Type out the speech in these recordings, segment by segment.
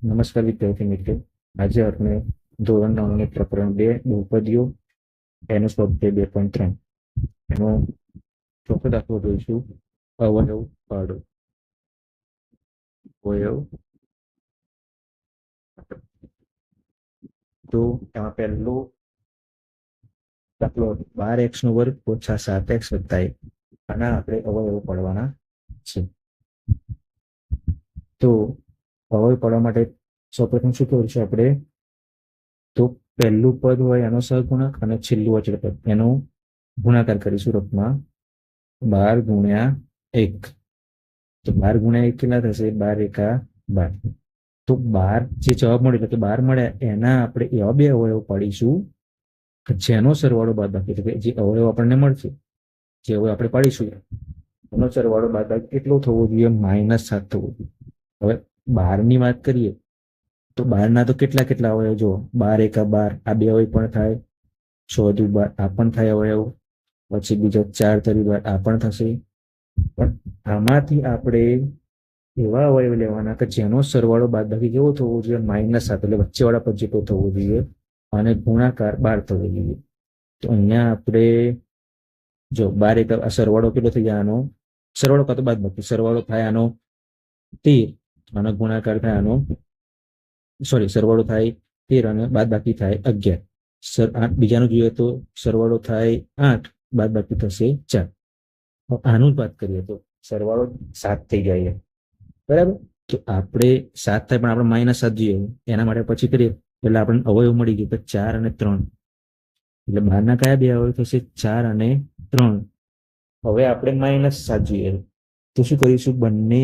નમસ્કાર વિદ્યાર્થી મિત્રો. આજે આપણે ધોરણ 9 પ્રકરણ 2 બહુપદીઓ એનો સ્વાધ્યાય 2.3 એનો ચોથો દાખલો જોઈશું. અવયવ પાડો. અવયવ તો એમાં પહેલો દાખલો 12x² ઓછા 7x વત્તા 1. આના આપણે અવયવ પાડવાના છે. તો અવયવ પાડવા માટે સૌપ્રથમ શું કરીશું આપણે? તો પહેલું પદ હોય એનો સહગુણક અને છેલ્લું અચળ પદ એનો ગુણાકાર કરીશું રૂપમાં 12 ગુણ્યા 1. તો 12 ગુણ્યા 1 કેટલા થશે? 12 એકા 12. તો 12 જે જવાબ મળ્યો એટલે કે 12 મળ્યા એના આપણે એવા બે અવયવ પાડીશું કે જેનો સરવાળો બાદબાકી એટલે કે જે અવયવ આપણને મળશે, જે અવયવ આપણે પાડીશું એનો સરવાળો બાદબાકી કેટલો થવો જોઈએ? -7 થવો જોઈએ. હવે 12 ની વાત કરીએ તો 12 ના તો કેટલા કેટલા અવયવ જો 12 એકા 12 આ બે અવયવ પણ થાય, 6 દુ 12 આ પણ થાય અવયવ, પછી બીજો 4 તરી 12 આ પણ થશે. પણ આમાંથી આપણે એવા અવયવ લેવાના કે જેનો સરવાળો બાદબાકી કેવો થવો જોઈએ? -7 એટલે વચ્ચેવાળા પદ જેટલો થવો જોઈએ અને ગુણાકાર 12 થવો જોઈએ. તો અહીંયા આપણે જો 12 એકા સરવાળો કેટલો થઈ જાય આનો? સરવાળો કાં તો બાદબાકી સરવાળો થાય આનો 13 અને ગુણાકાર થાય આનો સરવાળો થાય 13 અને બાદબાકી થાય 11. બીજાનું જોઈએ તો સરવાળો થાય 8, બાદબાકી થશે 4. આનું જ વાત કરીએ તો સરવાળો 7 થઈ જાય. બરાબર? તો આપણે 7 થાય પણ આપણે -7 જોઈએ એના માટે પછી કરીએ એટલે આપણને અવયવ મળી ગયું કે 4 અને 3. એટલે 12 ના કયા બે અવયવ થશે? 4 અને 3. હવે આપણે -7 જોઈએ તો શું કરીશું? બંને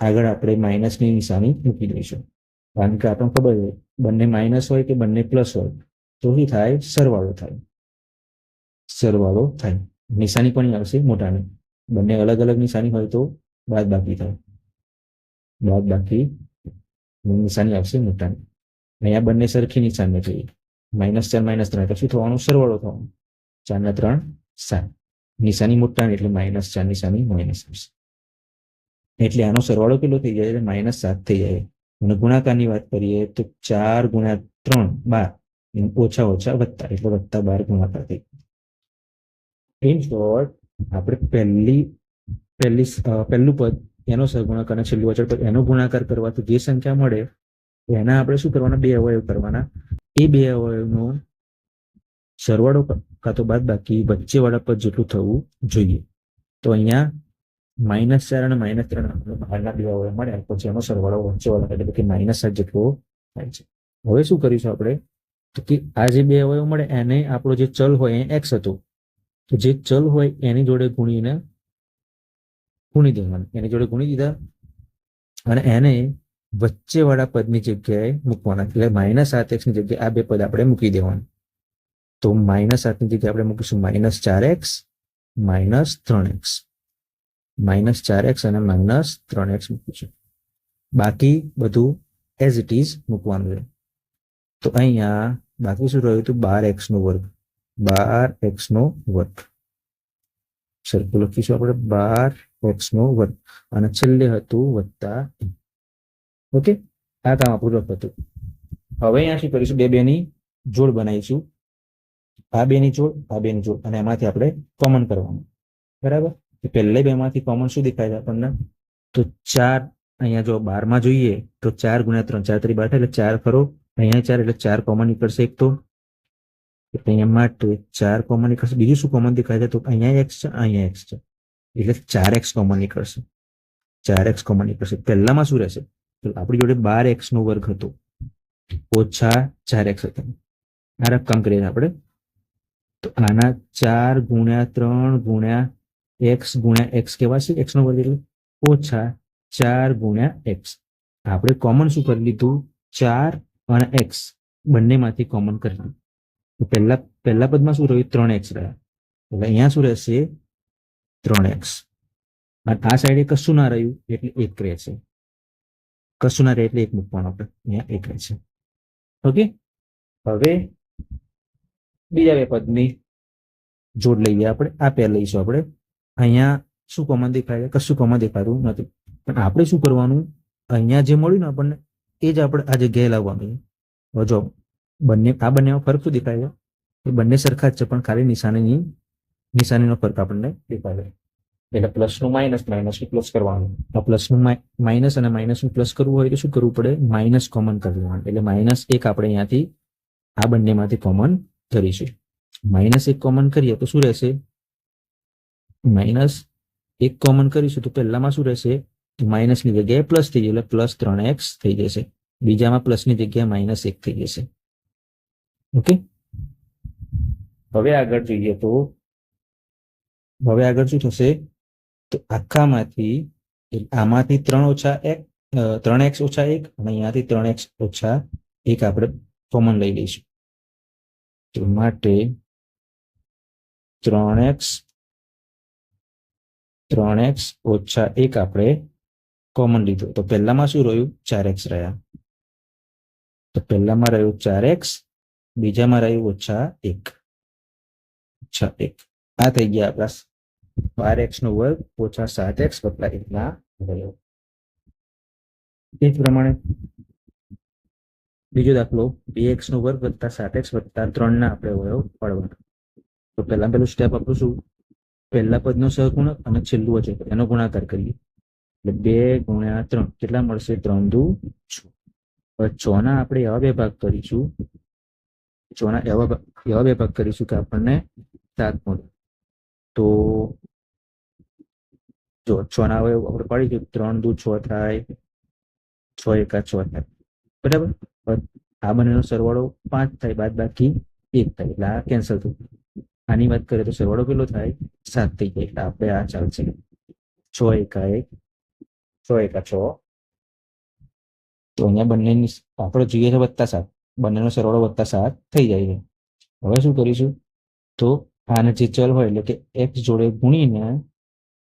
આગળ આપણે માઇનસની નિશાની મૂકી દઈશું. કારણ કે આપણને ખબર છે બંને માઇનસ હોય કે બંને પ્લસ હોય તો શું થાય? સરવાળો થાય. નિશાની પણ આવશે મોટાની. બંને અલગ અલગ નિશાની હોય તો બાદબાકી થાય. બાદબાકી નિશાની આવશે મોટાની. અહીંયા બંને સરખી નિશાની જોઈએ. -4 -3 એટલે શું થવાનું? સરવાળો થવાનો. 4 ને 3 7. નિશાની મોટાની એટલે -4 નિશાની માઇનસ આવશે. એટલે આનો સરવાળો કેટલો થઈ જાય? -7 થઈ જાય. અને ગુણાકારની વાત કરીએ તો 4 ગુણ્યા 3 12 ઓછા ઓછા વત્તા એટલે +12 ગુણાકાર થઈ. ઇન શોર્ટ આપણે પહેલું પદ એનો સહગુણક અને છેલ્લું અચળ પદ એનો ગુણાકાર કરવા તો જે સંખ્યા મળે એના આપણે શું કરવાના? બે અવયવ કરવાના. એ બે અવયવનો સરવાળો કાં તો બાદબાકી વચ્ચેવાળા પદ જેટલું થવું જોઈએ. તો અહીંયા -4 અને -3 બહારના બે અવયવ મળ્યા પછી એનો સરવાળો વચ્ચેવાળા એટલે કે -7 જેટલો થાય છે. હવે શું કરીશું આપણે? તો કે આ જે બે અવયવ મળે એને આપણો જે ચલ હોય એ x હતો, તો જે ચલ હોય એની જોડે ગુણી દેવાનું. એની જોડે ગુણી દીધા અને એને વચ્ચેવાળા પદની જગ્યાએ મૂકવાના. એટલે -7x ની જગ્યાએ આ બે પદ આપણે મૂકી દેવાનું. તો -7 ની જગ્યાએ આપણે મૂકીશું -4x -3x. -4x અને -3x મૂકીશું. બાકી બધું એઝ ઇટ ઇઝ મૂકવાનું છે. તો અહીંયા બાકી શું રહ્યું હતું? 12x². 12x². સરખું લખીશું આપણે 12x² અને છેલ્લે હતું વત્તા. ઓકે, આ કામ આપણું હતું. હવે અહીંયા શું કરીશું? બેની જોડ બનાવીશું. આ બેની જોડ અને એમાંથી આપણે કોમન કરવાનું. બરાબર? પહેલા બેમાંથી કોમન શું દેખાય છે આપણને? તો 4. અહીંયા જો 12 માં જોઈએ તો 4 ગુણ્યા 3 4 તરી 12 એટલે 4 ખરો. અહીંયા 4 એટલે 4 કોમન નીકળશે એક તો. અહીંયા માટે 4 કોમન નીકળશે. બીજું શું કોમન દેખાય છે? તો અહીંયા x છે, અહીંયા x છે એટલે 4x કોમન નીકળશે. 4x કોમન નીકળશે. પહેલામાં શું રહેશે? તો આપણી જોડે 12x² હતો ઓછા 4x હતો. આ રકમ કરીએ આપણે તો આના 4 ગુણ્યા 3 ગુણ્યા x કેવા છે? x² એટલે ઓછા 4 ગુણ્યા x. આપણે કોમન શું કરી લીધું? 4 અને x બંનેમાંથી કોમન કરી લીધું. પહેલા પદમાં શું રહ્યું? 3x રહ્યા. એટલે અહીંયા શું રહેશે? 3x. અને આ સાઈડે કશું ના રહ્યું એટલે 1 રહેશે. કશું ના રહે એટલે 1 મૂકવાનું આપણે. અહીંયા 1 રહેશે. ઓકે, હવે બીજા બે પદની જોડ લઈએ આપણે. આ પેર લઈશું આપણે. અહીંયા શું કોમન દેખાય? કશું કોમન દેખાતું નથી. પણ આપણે શું કરવાનું? અહીંયા જે મળ્યું ને આપણને એ જ આપણે આ જગ્યાએ લાવવાનું. હવે જો આ બંનેમાં ફરક શું દેખાય છે? એ બંને સરખા જ છે, પણ ખાલી નિશાનીનો ફરક આપણને દેખાય. એટલે પ્લસનું માઇનસ, માઇનસનું પ્લસ કરવાનું. આ પ્લસનું માઇનસ અને માઇનસનું પ્લસ કરવું હોય તો શું કરવું પડે? માઇનસ કોમન કરી લેવાનું. એટલે -1 આપણે અહીંયાથી આ બંનેમાંથી કોમન કરીશું. -1 કોમન કરીએ તો શું રહેશે? -1 કોમન કરીશું તો પહેલામાં શું રહેશે? માઇનસની જગ્યાએ પ્લસ થઈ જાય, એટલે +3x થઈ જશે. બીજામાં પ્લસની જગ્યાએ -1 થઈ જશે. ઓકે, હવે આગળ જોઈએ તો હવે આગળ શું થશે? તો આખામાંથી આમાંથી 3x - 1 અને અહીંયાથી 3x - 1 આપણે કોમન લઈ લઈશું. તો માટે 3x - 1 આપણે કોમન લીધું. તો પહેલામાં શું રહ્યું? 4x રહ્યા. તો પહેલામાં રહ્યું 4x, બીજામાં રહ્યું -1. આ થઈ ગયા આપણા 12x² - 7x + 1 ના અવયવ. એ જ પ્રમાણે બીજો દાખલો 2x² + 7x + 3 ના આપણે અવયવ પાડવાના. તો પેલું સ્ટેપ આપણું શું? પહેલા પદનો સહગુણક અને છેલ્લું અચળ એનો ગુણાકાર કરીએ. એટલે 2 × 3 કેટલા મળશે? 3 દુ 6. હવે 6 ના આપણે એવા બે ભાગ કરીશું, 6 ના એવા બે ભાગ કરીશું કે આપણને 7 મળે. તો જો 6 ના અવયવ આપણે પાડીશું, 3 દુ 6 થાય, 6 × 1 = 6 થાય. બરાબર. આ બંનેનો સરવાળો 5 થાય, બાદ બાકી 1 થાય, એટલે આ કેન્સલ થયું. આની વાત કરીએ તો સરવાળો કેટલો થાય? 7 થઈ જાય. એટલે આપણે આ ચાલશે. 6 × 1 = 6. તો અહીંયા બંનેની આપણે જોઈએ છે +7, બંનેનો સરવાળો +7 થઈ જાય છે. હવે શું કરીશું? તો આને જે ચલ હોય એટલે કે x જોડે ગુણીને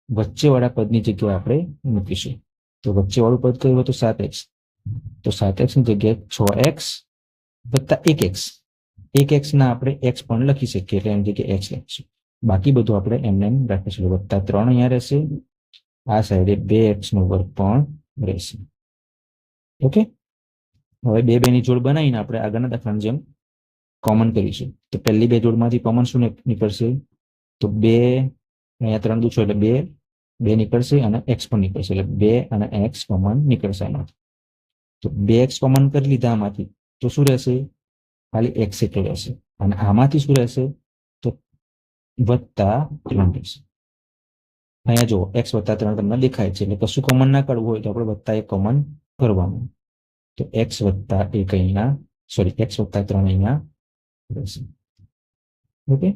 વચ્ચેવાળા પદની જગ્યાએ આપણે મૂકીશું. તો વચ્ચેવાળું પદ કયું હતું? 7x. તો 7x ની જગ્યાએ 6x + 1x. 1x ના આપણે x પણ લખી શકીએ, એટલે એની જગ્યાએ x લખીશું. બાકી બધું આપણે એમને એમ રાખીશું. +3 અહીંયા રહેશે, આ સાઈડે 2x² પણ રહેશે. ઓકે, હવે બે ની જોડ બનાવીને આપણે આગળના દાખલાની જેમ કોમન કરીશું. તો પહેલી બે જોડમાંથી કોમન શું નીકળશે? તો 2 અહીંયા 3 દુ 6 એટલે 2 નીકળશે અને x પણ નીકળશે, એટલે 2 અને x કોમન નીકળશે આમાંથી. તો 2x કોમન કરી લીધા આમાંથી, તો શું રહેશે? ખાલી x એટલું રહેશે. અને આમાંથી શું રહેશે? તો +3 રહેશે. અહીંયા જો x + 3 તમને દેખાય છે, એટલે કશું કોમન ના કાઢવું હોય તો આપણે +1 કોમન કરવાનું. તો x + 1 અહીંયા, સોરી x + 3 અહીંયા રહેશે. ઓકે,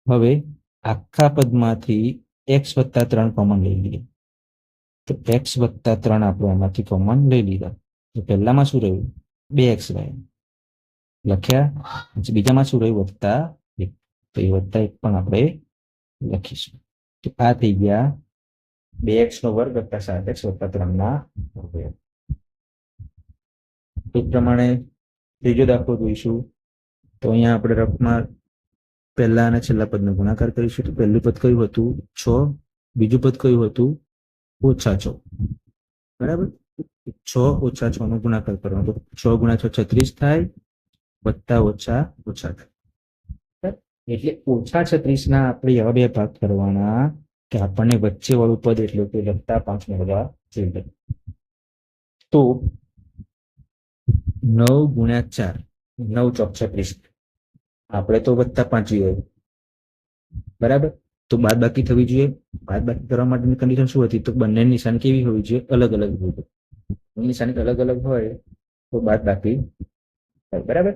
હવે આખા પદમાંથી x + 3 કોમન લઈ લઈએ. તો x + 3 આપણે આમાંથી કોમન લઈ લીધા. તો પહેલામાં શું રહ્યું? 2x રહ્યા, લખ્યા. બીજામાં શું રહ્યું? +1. તો એ +1 પણ આપણે લખીશું. તો આ થઈ ગયા 2x² + 7x + 3 ના અવયવ. એ પ્રમાણે ત્રીજો દાખલો જોઈશું. તો અહીંયા આપણે રફમાં પહેલા અને છેલ્લા પદનો ગુણાકાર કરીશું. તો પહેલું પદ કયું હતું? 6. બીજું પદ કયું હતું? -6. બરાબર. 6 - 6 નો ગુણાકાર કરવાનો. તો 6 × 6 = 36 થાય, +- થાય. એટલે -36 ના આપણે એવા બે ભાગ કરવાના કે આપણને વચ્ચે વાળું પદ એટલે કે +5 મળવા જોઈએ. તો 9 × 4 9 × 36. આપણે તો +5 જોઈએ, બરાબર. તો બાદ બાકી થવી જોઈએ. બાદ બાકી કરવા માટેની કન્ડિશન શું હતી? તો બંને નિશાની કેવી હોવી જોઈએ? અલગ અલગ હોવી જોઈએ. નિશાની અલગ અલગ હોય તો બાદ બાકી થાય, બરાબર.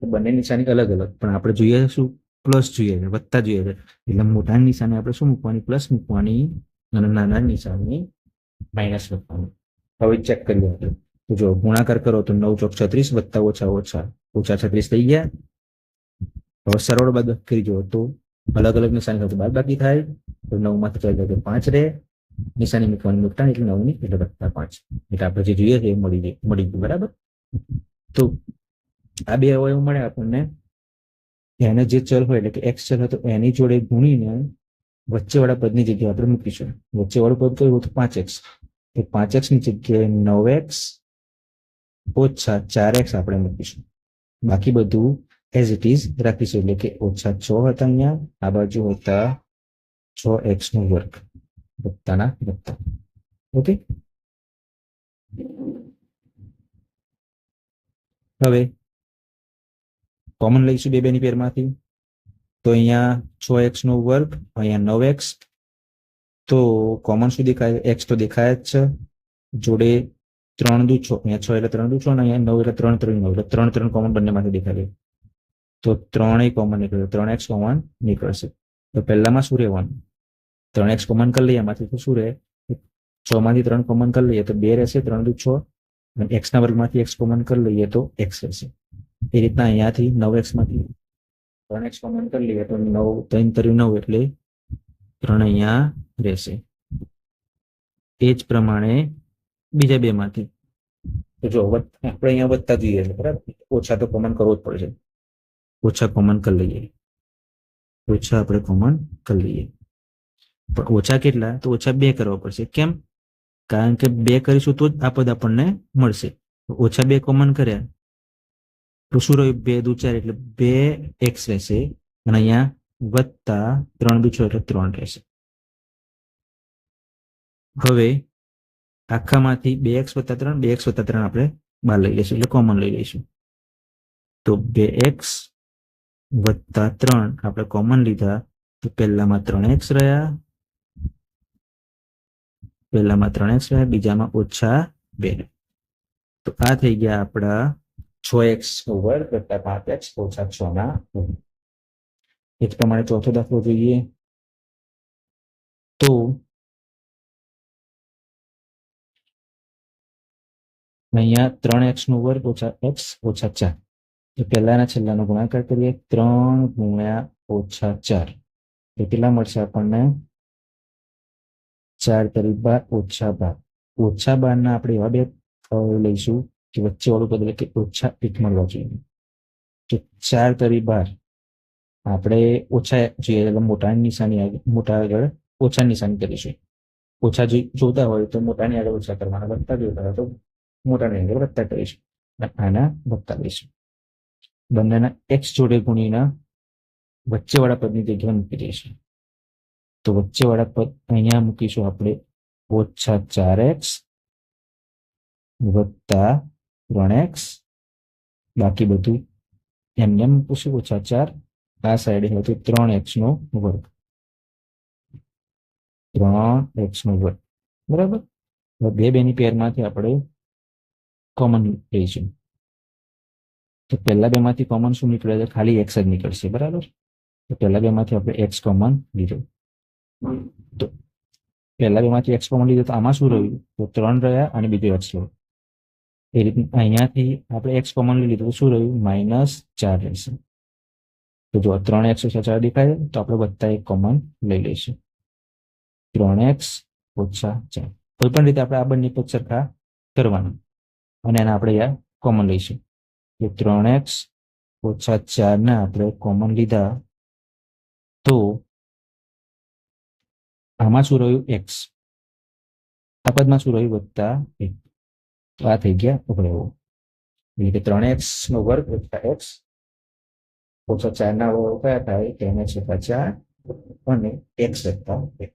તો બંને નિશાની અલગ અલગ, પણ આપણે જોઈએ શું? પ્લસ જોઈએ છે, વત્તા જોઈએ છે. એટલે મોટા નિશાની આપણે શું મૂકવાની? પ્લસ મૂકવાની, અને નાના નિશાની માઇનસ મૂકવાની. હવે ચેક કરીએ આપણે. તો જો ગુણાકાર કરો તો 9 × 36 +- -36 થઈ ગયા. હવે સરવાળો બાદ કરી જુઓ તો અલગ અલગ નિશાની હોય તો બાદ બાકી થાય. તો 9 માંથી ચાલી જાય તો 5 રહે. નિશાની મૂકવાની મૂકતા એટલે 9 ની એટલે +5. એટલે આપણે જે જોઈએ છે એ મળી ગયું, બરાબર. તો આ બે અવયવ મળે આપણને. એને જે ચલ હોય એટલે કે x ચલ હોય તો એની જોડે ગુણીને વચ્ચેવાળા પદની જગ્યાએ આપણે મૂકીશું. વચ્ચેવાળું પદ કયું હતું? 5x. તો 5x ની જગ્યાએ 9x ઓછા 4x આપણે મૂકીશું. બાકી બધું એઝ ઇટ ઇઝ રાખીશું. એટલે કે ઓછા 6 હતા અહીંયા, આ બાજુ હતા 6x નો વર્ગ વત્તાના વત્તા. ઓકે, હવે કોમન લઈશું બે બેની પેરમાંથી. તો અહીંયા 6x નો વર્ગ, અહીંયા 9x. તો કોમન શું દેખાય? x તો દેખાય જ છે. જોડે 3 દુ 6, અહીંયા 6 એટલે 3 દુ 6, અને અહીંયા 9 એટલે 3 3 9 એટલે 3 3 કોમન બંનેમાંથી દેખાય. તો 3 કોમન નીકળે, 3x કોમન નીકળશે. તો પહેલામાં શું રહેવાનું? 3x કોમન કરી લઈએ, એમાંથી તો શું રહે? 6 માંથી 3 કોમન કરી લઈએ તો 2 રહેશે, 3 દુ 6, અને x ના વર્ગમાંથી x કોમન કરી લઈએ તો x રહેશે. એ રીતના અહીંયાથી 9x માંથી 3x કોમન કરી લઈએ તો 9 3 3 9 એટલે 3 અહીંયા રહેશે. એ જ પ્રમાણે બીજા બે માંથી તો જો આપણે અહીંયા વધતા જોઈએ છે, બરાબર? ઓછા તો કોમન કરવો જ પડશે. ઓછા કોમન કરી લઈએ, ઓછા આપણે કોમન કરી લઈએ. પણ ઓછા કેટલા? તો ઓછા 2 કરવા પડશે. કેમ? કારણ કે 2 કરીશું તો જ આ પદ આપણને મળશે. ઓછા 2 કોમન કર્યા તો શું રહ્યું? 2 દુ 4 એટલે 2x રહેશે, અને અહીંયા વત્તા 3 દુ 6 એટલે 3 રહેશે. હવે આખામાંથી 2x વત્તા 3, 2x વત્તા 3 આપણે બહાર લઈ લઈશું, એટલે કોમન લઈ લઈશું. તો 2x વત્તા 3 આપણે કોમન લીધા તો પહેલામાં 3x રહ્યા, બીજામાં ઓછા 2. તો આ થઈ ગયા આપણા 6x નો વર્ગ વત્તા 5x ઓછા 6 ના વર્ગ. એ જ પ્રમાણે ચોથો દાખલો જોઈએ. તો અહીંયા 3x નો વર્ગ ઓછા x ઓછા 4. તો પહેલાના છેલ્લાનો ગુણાકાર કરીએ. 3 ગુણ્યા ઓછા 4 તો કેટલા મળશે આપણને? 4 તરી 12 ઓછા 12. ઓછા 12 ના આપણે એવા બે લઈશું કે વચ્ચે વાળું બદલે કે ઓછા 1 મળવા જોઈએ. તો 4 તરી 12 આપણે ઓછા જોઈએ એટલે મોટાની નિશાની આગળ, મોટા આગળ ઓછાની નિશાની કરીશું. ઓછા જોતા હોય તો મોટાની આગળ ઓછા કરવાના, વત્તા જોતા હોય તો મોટાની આગળ વત્તા કરીશું, આના વત્તા લઈશું. બંનેના x જોડે ગુણીના વચ્ચેવાળા પદની જગ્યાએ મૂકી દઈશું. તો વચ્ચેવાળા પદ અહીંયા મૂકીશું આપણે ઓછા 4x વત્તા 3x. બાકી બધું એમને મૂકીશું ઓછા 4. આ સાઈડે હોય તો 3x નો વર્ગ, 3x નો વર્ગ, બરાબર. બે બેની પેરમાંથી આપણે કોમન લઈશું. તો પહેલા બે માંથી કોમન શું નીકળે છે? ખાલી x જ નીકળશે, બરાબર. તો પહેલા બે માંથી આપણે x કોમન લીધો. તો પહેલા બે માંથી x કોમન લીધો તો આમાં શું રહ્યું? તો 3 રહ્યા અને બીજો x રહ્યો. એ રીતે અહીંયાથી આપણે x કોમન લીધું તો શું રહ્યું? -4 રહેશે. તો જો 3x ઓછા 4 દેખાય તો આપણે વત્તા 1 કોમન લઈ લઈશું. 3x ઓછા 4. કોઈ પણ રીતે આપણે આ બંને પદ સરખા કરવાના અને એને આપણે અહીંયા કોમન લઈશું. તો 3x ઓછા 4 ને આપણે કોમન લીધા તો આમાં શું રહ્યું? x. આ પદમાં શું રહ્યું? વત્તા 1. તો આ થઈ ગયા ઉભરેવો. એટલે કે 3x નો વર્ગ વત્તા x ઓછા 4 ના વર્ગ કયા થાય? 3x વત્તા 4 અને x વત્તા 1.